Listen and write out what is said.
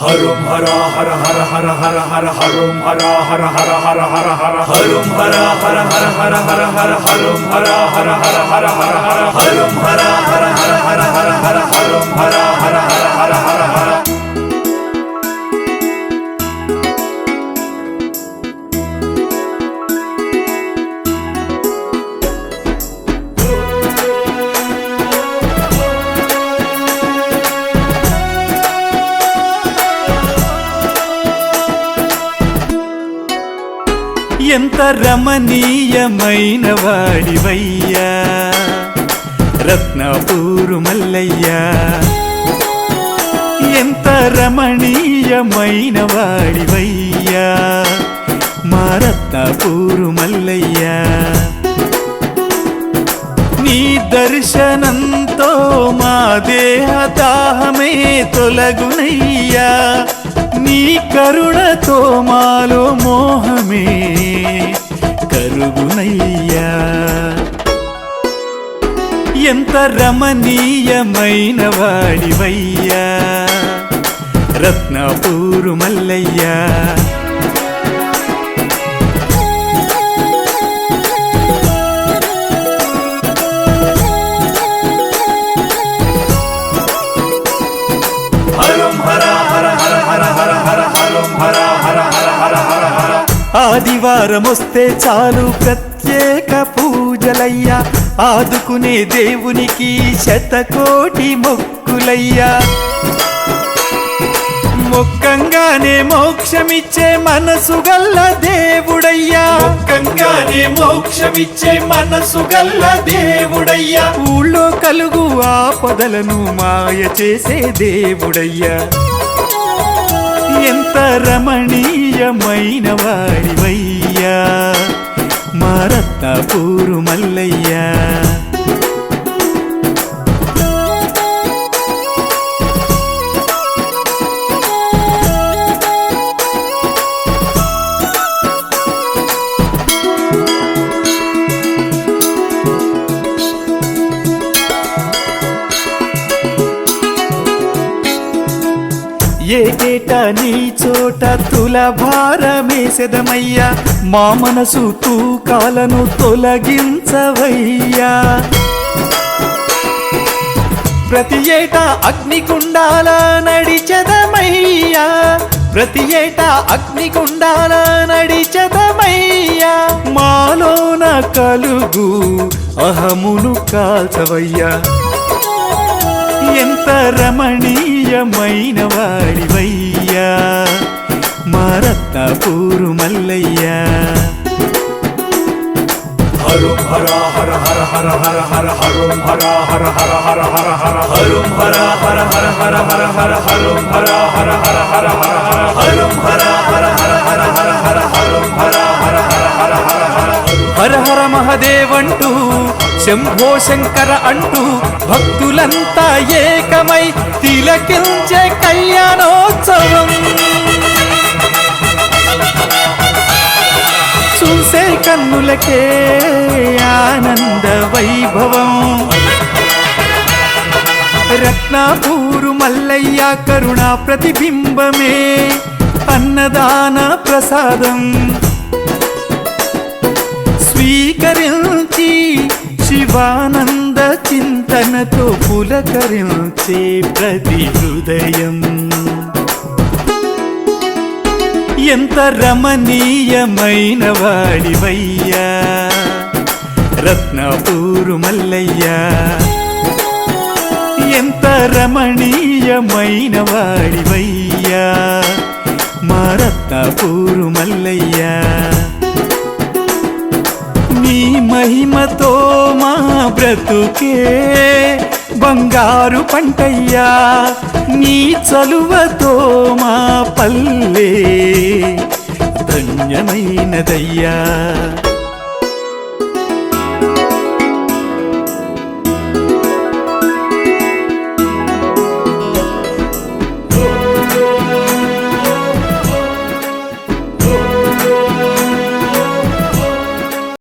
హరం హర హర హర హర హర హర హరం హర హర హర హర హర హర హరం హర హర హర హర హర హర హరం హర హర హర హర హర హర హరం హర హర హర హర హర హర హరం హర హర హర హర హర హర. ఎంత రమణీయమైన వాడివయ్యా రత్నపూరు మల్లయ్యా, ఎంత రమణీయమైన వాడివయ్యా మా రత్నపూరు మల్లయ్యా. నీ దర్శనంతో మా దేహ దాహమే తొలగునయ్యా, నీ కరుణతో మాలో మోహమే కరుగునయ్యా. ఎంత రమణీయమైన వాడివయ్యా రత్నపూరు మల్లయ్యా. ఆదివారమొస్తే చాలు ప్రత్యేక పూజలయ్యా, ఆదుకునే దేవునికి శతకోటి మొక్కులయ్యా. మొక్కంగానే మోక్షమిచ్చే మనసు గల్ల దేవుడయ్యా, మొక్కంగానే మోక్షమిచ్చే మనసు గల్ల దేవుడయ్యా. ఊళ్ళో కలుగు ఆపదలను మాయ చేసే దేవుడయ్యా. ఎంత రమణీయమైన వాడివయ్యా మా రత్నపూరు మల్లయ్యా. ఏటేటా నీ చోట తులభారమేసెదమయ్యా, మా మనసు తూకాలను తొలగించవయ్యా. ప్రతి ఏటా అగ్నికుండాల నడిచెదమయ్యా, ప్రతి ఏటా అగ్నికుండాల నడిచెదమయ్యా. మాలోన కలుగు అహమును కాల్చవయ్యా. ఎంత రమణీయమైన వాడివయ్యా మా రత్నపూరు మల్లయ్యా. హరం హర హర హర హర హర హర హరం హర హర హర హర హర హర హరం హర హర హర హర హర హర హరం హర హర హర హర హర హర హరం హర హర హర హర హర హర హరం హర హర హర హర హర హర. హర హర మహదేవంటూ శంభో శంకర అంటూ భక్తులంతా ఏకమై తిలకించే కళ్యాణోత్సవం. చూసే కన్నులకే ఆనంద వైభవం. రత్నపూరు మల్లయ్య కరుణా ప్రతిబింబమే అన్నదాన ప్రసాదం. స్వీకరించి శివానంద చింతనతో పులకరించే ప్రతి హృదయం. ఎంత రమణీయమైన వాడివయ్యా రత్నపూరు మల్లయ్యా, ఎంత రమణీయమైన వాడివయ్యా మా రత్నపూరు మల్లయ్యా. నీ మహిమతో మా బ్రతుకే బంగారు పంటయ్యా, నీ చలువతో మా పల్లె ధన్యమైనదయ్యా.